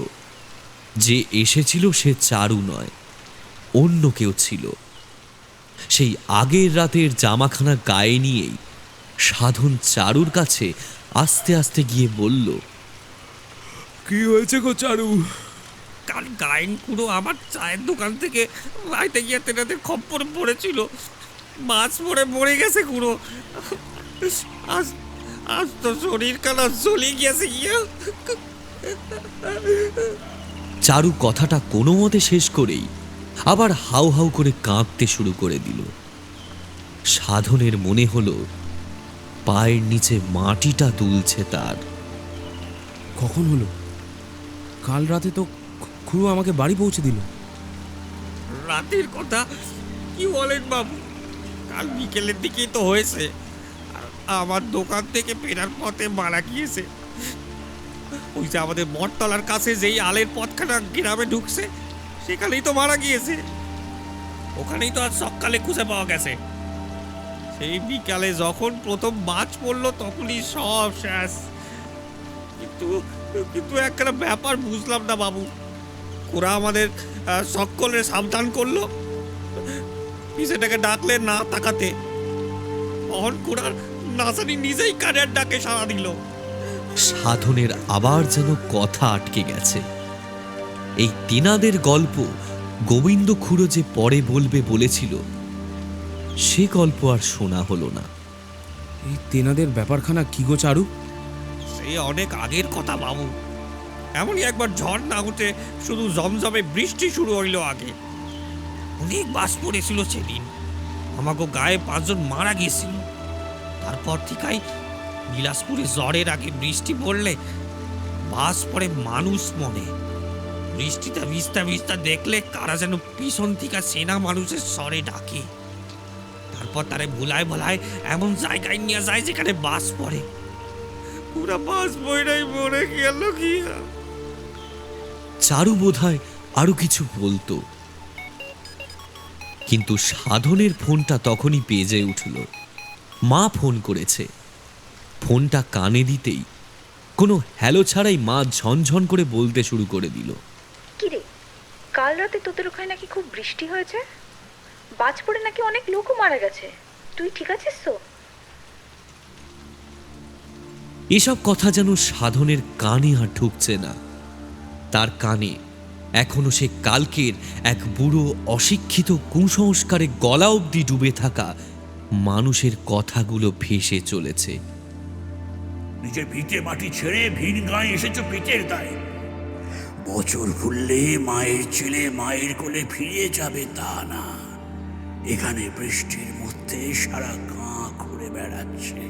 যে এসেছিল সে চারু নয়, অন্য কেউ ছিল। সেই আগের রাতের জামাখানা গায়ে নিয়েই সাধন চারুর কাছে আস্তে আস্তে গিয়ে বলল, কি হয়েছে গো চারু? কাল গায়েন পুরো আমার চায়ের দোকান থেকে বাড়িতে গিয়ে তেনাদের খপ্পর পড়েছিল, মাছ পড়ে মরে গেছে পুরো। আজ আজ তো শরীর কানা জ্বলে গিয়েছে গিয়ে। চারু কথাটা কোনো মতে শেষ করেই আবার হাউ হাউ করে কাঁদতে শুরু করে দিল। সাধনের মনে হলো পায়ের নিচে মাটিটা দুলছে তার। কখন হলো? কাল রাতে তো খুড়ো আমাকে বাড়ি পৌঁছে দিল। রাতের কথা কি বলেন বাবু? কাল বিকেলের দিকেই তো হয়েছে। আমার দোকান থেকে ফেরার পথে মারা গিয়েছে। ওই যে আমাদের মঠতলার কাছে যেই আলের পথখানা গ্রামে ঢুকছে, সেখানেই তো মারা গিয়েছে। ওখানেই তো আজ সকালে খুঁজে পাওয়া গেছে। সেই বিকালে যখন প্রথম মাছ পড়লো তখনই সব শেষ। কিন্তু কিন্তু একটা ব্যাপার বুঝলাম না বাবু। ওরা আমাদের সকলের সাবধান করলো, পিছেটাকে ডাকলে না তাকাতে। তখন কোরার নাসানি নিজেই কানের ডাকে সাড়া দিল। সাধনের আবার যেন কথা আটকে গেছে। এই তেনাদের গল্প গোবিন্দ খুড়ো যে পরে বলবে বলেছিল, সে গল্প আর শোনা হলো না। এই তেনাদের ব্যাপারখানা কি গো চারু? সে অনেক আগের কথা বাবু। এমনই একবার ঝড় না উঠে শুধু জমজমে বৃষ্টি শুরু হইল আগে। অনেক বাস পড়েছিল সেদিন। আমাকে গায়ে 5 জন মারা গিয়েছিল। তারপর থেকেই বিলাসপুরে ঝড়ের আগে বৃষ্টি পড়লে বাস পড়ে মানুষ মনে। বৃষ্টিটা ভিজতা ভিজতা দেখলে কারা যেন পিছন থেকে সেনা মানুষের স্বরে ডাকে। তারপর তারে ভুলায় ভুলায় এমন জায়গায় নিয়ে যায় যেখানে বাস পড়ে। পুরা বাস বইটাই মরে গেল কি। চারু বোধহয় আরো কিছু বলতো, কিন্তু সাধনের ফোনটা তখনই বেজে উঠল। মা ফোন করেছে। ফোনটা কানে দিতেই কোনো হ্যালো ছাড়াই মা ঝনঝন করে বলতে শুরু করে দিল, কিরে, কাল রাতে তোদের ওখানে নাকি খুব বৃষ্টি হয়েছে, বাজ পড়ে নাকি অনেক লোকও মারা গেছে। তুই ঠিক আছিস তো? এসব কথা যেন সাধনের কানে আর ঢুকছে না। তার কানে এখনো সে কালকের এক বুড়ো অশিক্ষিত কুসংস্কারে গলা অবধি ডুবে থাকা মানুষের কথাগুলো ভেসে চলেছে। নিজের ভিটে মাটি ছেড়ে ভিন গায়ে এসেছো পেটের দায়। বছর ভুললে মায়ের ছেলে মায়ের কোলে ফিরে যাবে তা না। এখানে বৃষ্টির মধ্যে সারা গাঁ ঘুরে বেড়াচ্ছে।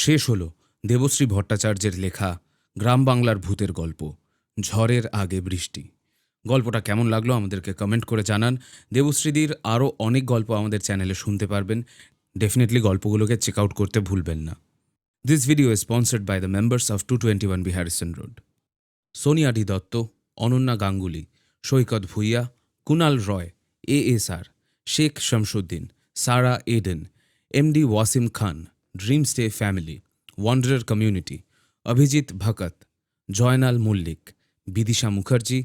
শেষ হলো দেবশ্রী ভট্টাচার্যের লেখা গ্রাম বাংলার ভূতের গল্প ঝড়ের আগে বৃষ্টি। গল্পটা কেমন লাগলো আমাদেরকে কমেন্ট করে জানান। দেবশ্রীদির আরও অনেক গল্প আমাদের চ্যানেলে শুনতে পারবেন। ডেফিনেটলি গল্পগুলোকে চেক আউট করতে ভুলবেন না। This video is sponsored by the members of 221B Harrison road. Sonia D Dutta, Ananya Ganguly, Saikat Bhuiyan, Kunal Roy, ASR, Sheikh Shamsuddin, Sara Eden, MD Wasim Khan, dream stay family, wanderer community, Abhijit Bhakat, Joynal Mallick, Bidisha Mukherjee,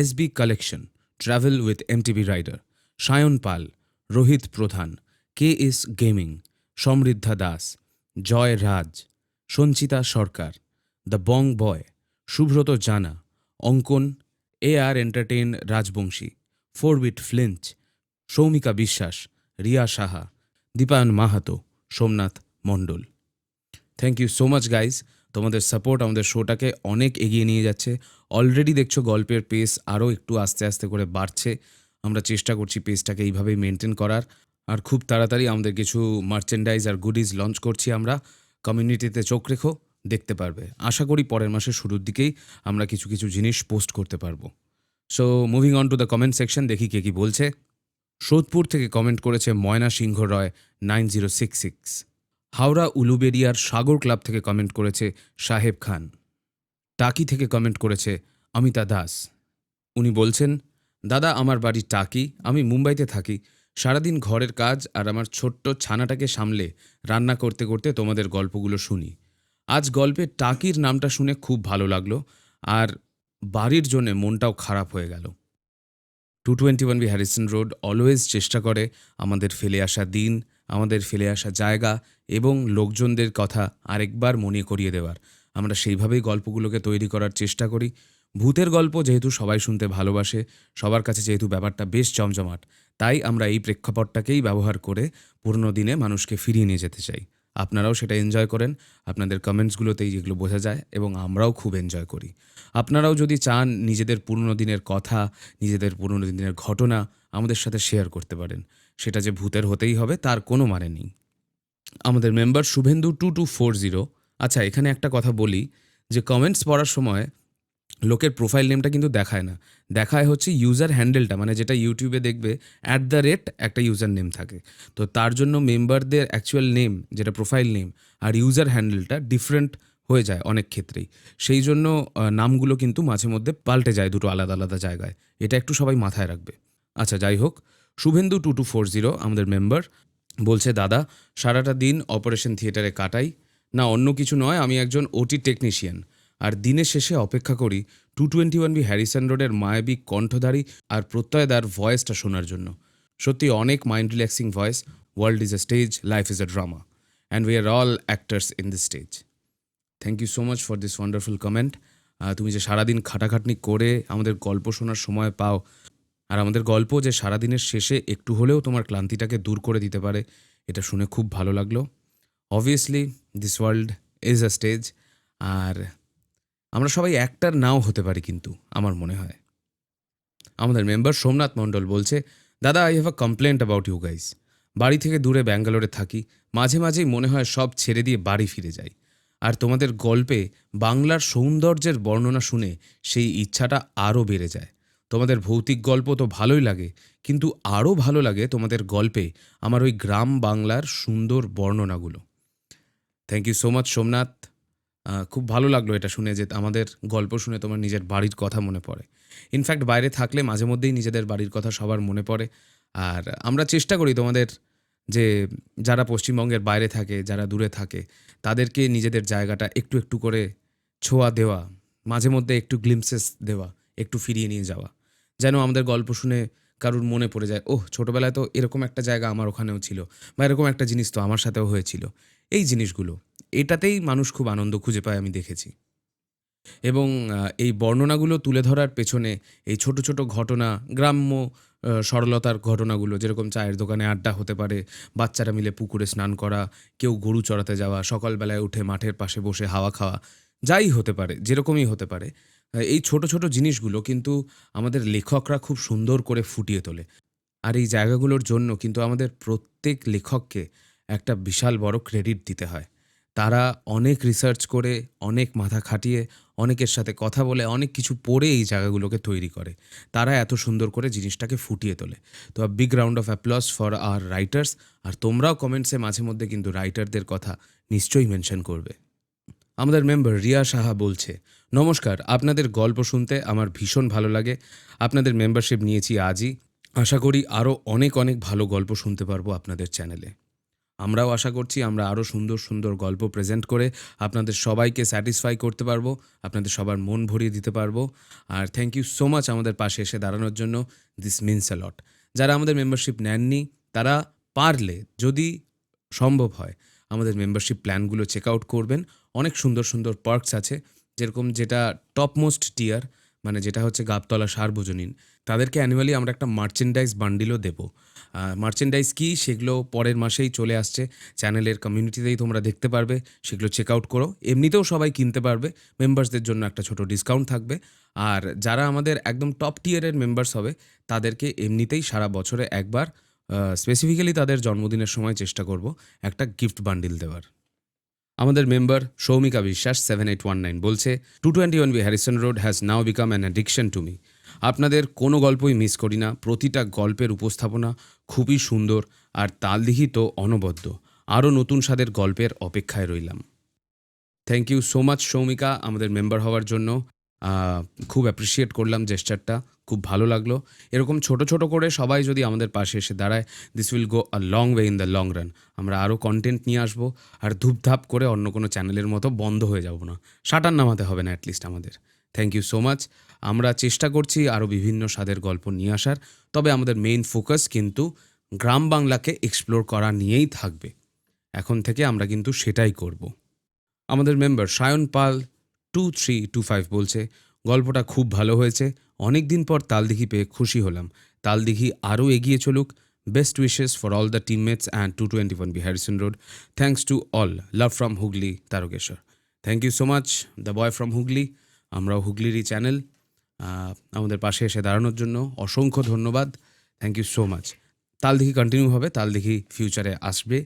SB collection, travel with MTB rider, Sayan Pal, Rohit Pradhan, KS gaming, Samriddha Das, Joy Raj, Sanchita Sarkar, the Bong boy, Subrata Jana, Ankan, AR entertain Rajbanshi, 4বিট ফ্লিঞ্চ, Soumika Biswas, Riya Saha, Dipayan Mahato, Somnath Mondal. Thank you so much guys. তোমাদের support আমাদের শোটাকে অনেক এগিয়ে নিয়ে যাচ্ছে। Already দেখছো গল্পের পেস আরও একটু আস্তে আস্তে করে বাড়ছে। আমরা চেষ্টা করছি পেসটাকে এইভাবেই মেনটেন করার। আর খুব তাড়াতাড়ি আমাদের কিছু মার্চেন্ডাইজ আর গুডিজ লঞ্চ করছি আমরা। কমিউনিটিতে চোখ রেখো, দেখতে পারবে। আশা করি পরের মাসের শুরুর দিকেই আমরা কিছু কিছু জিনিস পোস্ট করতে পারবো। So moving on to the comment section, দেখি কে কী বলছে। সোদপুর থেকে কমেন্ট করেছে ময়না সিংহ রয় 9066। হাওড়া উলুবেরিয়ার সাগর ক্লাব থেকে কমেন্ট করেছে সাহেব খান। টাকি থেকে কমেন্ট করেছে অমিতা দাস। উনি বলছেন, দাদা আমার বাড়ি টাকি, আমি মুম্বাইতে থাকি। সারাদিন ঘরের কাজ আর আমার ছোট্ট ছানাটাকে সামলে রান্না করতে করতে তোমাদের গল্পগুলো শুনি। আজ গল্পে টাকির নামটা শুনে খুব ভালো লাগলো, আর বাড়ির জন্যে মনটাও খারাপ হয়ে গেল। 221B হ্যারিসন রোড অলওয়েজ চেষ্টা করে আমাদের ফেলে আসা দিন, আমাদের ফেলে আসা জায়গা এবং লোকজনদের কথা আরেকবার মনে করিয়ে দেওয়ার। আমরা সেইভাবেই গল্পগুলোকে তৈরি করার চেষ্টা করি। ভূতের গল্প যেহেতু সবাই শুনতে ভালোবাসে, সবার কাছে যেহেতু ব্যাপারটা বেশ জমজমাট, তাই আমরা এই প্রেক্ষাপটটাকেই ব্যবহার করে পুরনো দিনে মানুষকে ফিরিয়ে নিয়ে যেতে চাই। আপনারাও সেটা এনজয় করেন। আপনাদের কমেন্টসগুলোতেই যেগুলো বোঝা যায়, এবং আমরাও খুব এনজয় করি। আপনারাও যদি চান নিজেদের পুরনো দিনের কথা, নিজেদের পুরনো দিনের ঘটনা আমাদের সাথে শেয়ার করতে পারেন। সেটা যে ভূতের হতেই হবে তার কোনো মানে নেই। আমাদের মেম্বার শুভেন্দু 2240। আচ্ছা, এখানে একটা কথা বলি যে কমেন্টস পড়ার সময় লোকের প্রোফাইল নেমটা কিন্তু দেখায় না, দেখায় হচ্ছে ইউজার হ্যান্ডেলটা, মানে যেটা ইউটিউবে দেখবে একটা ইউজার নেম থাকে। তো তার জন্য মেম্বারদের অ্যাকচুয়াল নেম, যেটা প্রোফাইল নেম, আর ইউজার হ্যান্ডেলটা ডিফারেন্ট হয়ে যায় অনেক ক্ষেত্রেই। সেই জন্য নামগুলো কিন্তু মাঝে মধ্যে পাল্টে যায় দুটো আলাদা আলাদা জায়গায়। এটা একটু সবাই মাথায় রাখবে। আচ্ছা, যাই হোক, শুভেন্দু 2240 আমাদের মেম্বার বলছে, দাদা সারাটা দিন অপারেশন থিয়েটারে কাটাই, না অন্য কিছু নয়, আমি একজন OT টেকনিশিয়ান, আর দিনের শেষে অপেক্ষা করি 221B হ্যারিসন রোডের মায়াবী কণ্ঠধারী আর প্রত্যয়দার ভয়েসটা শোনার জন্য। সত্যি অনেক mind relaxing voice. World is a stage, life is a drama, and we are all actors in this stage. Thank you so much for this wonderful comment. তুমি যে সারাদিন খাটাখাটনি করে আমাদের গল্প শোনার সময় পাও, আর আমাদের গল্প যে সারাদিনের শেষে একটু হলেও তোমার ক্লান্তিটাকে দূর করে দিতে পারে, এটা শুনে খুব ভালো লাগলো। Obviously this world is a stage, আর আমরা সবাই অ্যাক্টার নাও হতে পারি, কিন্তু আমার মনে হয়। আমাদের মেম্বার সোমনাথ মণ্ডল বলছে, দাদা I have a complaint about you guys. বাড়ি থেকে দূরে ব্যাঙ্গালোরে থাকি, মাঝে মাঝেই মনে হয় সব ছেড়ে দিয়ে বাড়ি ফিরে যাই। আর তোমাদের গল্পে বাংলার সৌন্দর্যের বর্ণনা শুনে সেই ইচ্ছাটা আরও বেড়ে যায়। তোমাদের ভৌতিক গল্প তো ভালোই লাগে, কিন্তু আরও ভালো লাগে তোমাদের গল্পে আমার ওই গ্রাম বাংলার সুন্দর বর্ণনাগুলো। Thank you so much Somnath. খুব ভালো লাগলো এটা শুনে যে আমাদের গল্প শুনে তোমার নিজের বাড়ির কথা মনে পড়ে। ইনফ্যাক্ট বাইরে থাকলে মাঝে মধ্যেই নিজেদের বাড়ির কথা সবার মনে পড়ে। আর আমরা চেষ্টা করি তোমাদের, যে যারা পশ্চিমবঙ্গের বাইরে থাকে, যারা দূরে থাকে, তাদেরকে নিজেদের জায়গাটা একটু একটু করে ছোঁয়া দেওয়া, মাঝে মধ্যে একটু গ্লিমসেস দেওয়া, একটু ফিরিয়ে নিয়ে যাওয়া, যেন আমাদের গল্প শুনে কারুর মনে পড়ে যায়, ওহ ছোটোবেলায় তো এরকম একটা জায়গা আমার ওখানেও ছিল, বা এরকম একটা জিনিস তো আমার সাথেও হয়েছিল। এই জিনিসগুলো, এটাতেই মানুষ খুব আনন্দ খুঁজে পায়, আমি দেখেছি। এবং এই বর্ণনাগুলো তুলে ধরার পেছনে এই ছোট ছোট ঘটনা, গ্রাম্য সরলতার ঘটনাগুলো, যেরকম চায়ের দোকানে আড্ডা হতে পারে, বাচ্চারা মিলে পুকুরে স্নান করা, কেউ গরু চড়াতে যাওয়া, সকালবেলায় উঠে মাঠের পাশে বসে হাওয়া খাওয়া, যাই হতে পারে, যেরকমই হতে পারে, এই ছোট ছোট জিনিসগুলো কিন্তু আমাদের লেখকরা খুব সুন্দর করে ফুটিয়ে তোলে। আর এই জায়গাগুলোর জন্য কিন্তু আমাদের প্রত্যেক লেখককে একটা বিশাল বড় ক্রেডিট দিতে হয়। তারা অনেক রিসার্চ করে, অনেক মাথা খাটিয়ে, অনেকের সাথে কথা বলে, অনেক কিছু পড়ে এই জায়গাগুলোকে তৈরি করে। তারা এত সুন্দর করে জিনিসটাকে ফুটিয়ে তোলে। তো big round of applause for our writers. আর তোমরাও কমেন্টসে মাঝে মধ্যে কিন্তু রাইটারদের কথা নিশ্চয়ই মেনশন করবে। আমাদের মেম্বার রিয়া সাহা বলছে, নমস্কার, আপনাদের গল্প শুনতে আমার ভীষণ ভালো লাগে। আপনাদের মেম্বারশিপ নিয়েছি আজই। আশা করি আরও অনেক অনেক ভালো গল্প শুনতে পারবো আপনাদের চ্যানেলে। আমরাও আশা করছি আমরা আরও সুন্দর সুন্দর গল্প প্রেজেন্ট করে আপনাদের সবাইকে স্যাটিসফাই করতে পারবো, আপনাদের সবার মন ভরিয়ে দিতে পারবো। আর থ্যাংক ইউ সো মাচ আমাদের পাশে এসে দাঁড়ানোর জন্য। দিস মিনস অ্যা লট। যারা আমাদের মেম্বারশিপ নেননি তারা পারলে, যদি সম্ভব হয়, আমাদের মেম্বারশিপ প্ল্যানগুলো চেক আউট করবেন। অনেক সুন্দর সুন্দর পার্কস আছে, যেরকম যেটা টপমোস্ট টিয়ার, মানে যেটা হচ্ছে গাবতলা সার্বজনীন, তাদেরকে অ্যানুয়ালি আমরা একটা মার্চেন্ডাইজ বান্ডিলও দেবো। মার্চেন্ডাইজ কী সেগুলো পরের মাসেই চলে আসছে, চ্যানেলের কমিউনিটিতেই তোমরা দেখতে পারবে, সেগুলো চেক আউট করো। এমনিতেও সবাই কিনতে পারবে, মেম্বার্সদের জন্য একটা ছোট ডিসকাউন্ট থাকবে। আর যারা আমাদের একদম টপ টিয়ারের মেম্বার্স হবে তাদেরকে এমনিতেই সারা বছরে একবার, স্পেসিফিক্যালি তাদের জন্মদিনের সময় চেষ্টা করব একটা গিফট বান্ডিল দেওয়ার। আমাদের মেম্বার সৌমিকা বিশ্বাস 7819 বলছে, 221B Harrison road has now become an addiction to me. আপনাদের কোনো গল্পই মিস করি না, প্রতিটা গল্পের উপস্থাপনা খুবই সুন্দর আর তালদিহি তো অনবদ্য। আরও নতুন স্বাদের গল্পের অপেক্ষায় রইলাম। থ্যাংক ইউ সো মাচ সৌমিকা আমাদের মেম্বার হওয়ার জন্য। খুব অ্যাপ্রিসিয়েট করলাম জেস্টারটা, খুব ভালো লাগলো। এরকম ছোট ছোট করে সবাই যদি আমাদের পাশে এসে দাঁড়ায়, this will go a long way in the long run. আমরা আরও কন্টেন্ট নিয়ে আসবো, আর ধূপধাপ করে অন্য কোনো চ্যানেলের মতো বন্ধ হয়ে যাব না, শাটার নামাতে হবে না অ্যাটলিস্ট আমাদের। Thank you so much. আমরা চেষ্টা করছি আরও বিভিন্ন স্বাদের গল্প নিয়ে আসার, তবে আমাদের মেইন ফোকাস কিন্তু গ্রাম বাংলাকে এক্সপ্লোর করা নিয়েই থাকবে। এখন থেকে আমরা কিন্তু সেটাই করব। আমাদের মেম্বার সায়ন পাল 2325 বলছে, গল্পটা খুব ভালো হয়েছে, অনেক দিন পর তালদিঘি পেয়ে খুশি হলাম। তালদিঘি আরও এগিয়ে চলুক। Best wishes for all the teammates and 221B Harrison road. Thanks to all. Love from Hooghly Tarakeswar. Thank you so much the boy from Hooghly. আমরাও হুগলিরই চ্যানেল। আমাদের পাশে এসে দাঁড়ানোর জন্য অসংখ্য ধন্যবাদ। Thank you so much. Taldighi continue হবে, তালদিঘি ফিউচারে আসবে,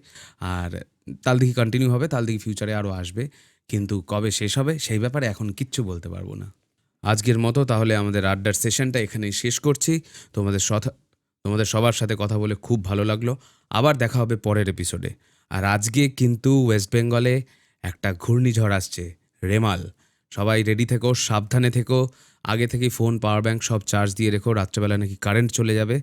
আর তালদিঘি কন্টিনিউ হবে, তালদিঘি ফিউচারে আরও আসবে, কিন্তু কবে শেষ হবে সেই ব্যাপারে এখন কিচ্ছু বলতে পারবো না। আজকের মতো তাহলে আমাদের আড্ডার সেশনটা এখানেই শেষ করছি। তোমাদের সবার সাথে কথা বলে খুব ভালো লাগলো। আবার দেখা হবে পরের এপিসোডে। আর আজকে কিন্তু ওয়েস্ট বেঙ্গলে একটা ঘূর্ণিঝড় আসছে, রেমাল। সবাই রেডি থেকো, সাবধানে থেকো, আগে থেকেই ফোন, পাওয়ার ব্যাঙ্ক সব চার্জ দিয়ে রেখো, রাত্রেবেলা নাকি কারেন্ট চলে যাবে।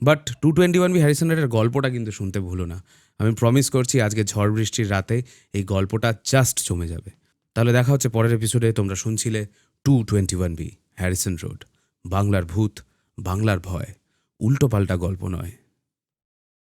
বাট 221B হ্যারিসন রোডের গল্পটা কিন্তু শুনতে ভুলো না। আমি প্রমিস করছি আজকে ঝড় বৃষ্টির রাতে এই গল্পটা জাস্ট জমে যাবে। তাহলে দেখা হচ্ছে পরের এপিসোডে। তোমরা শুনছিলে 221B হ্যারিসন রোড, বাংলার ভূত, বাংলার ভয়, উল্টোপাল্টা গল্প নয়।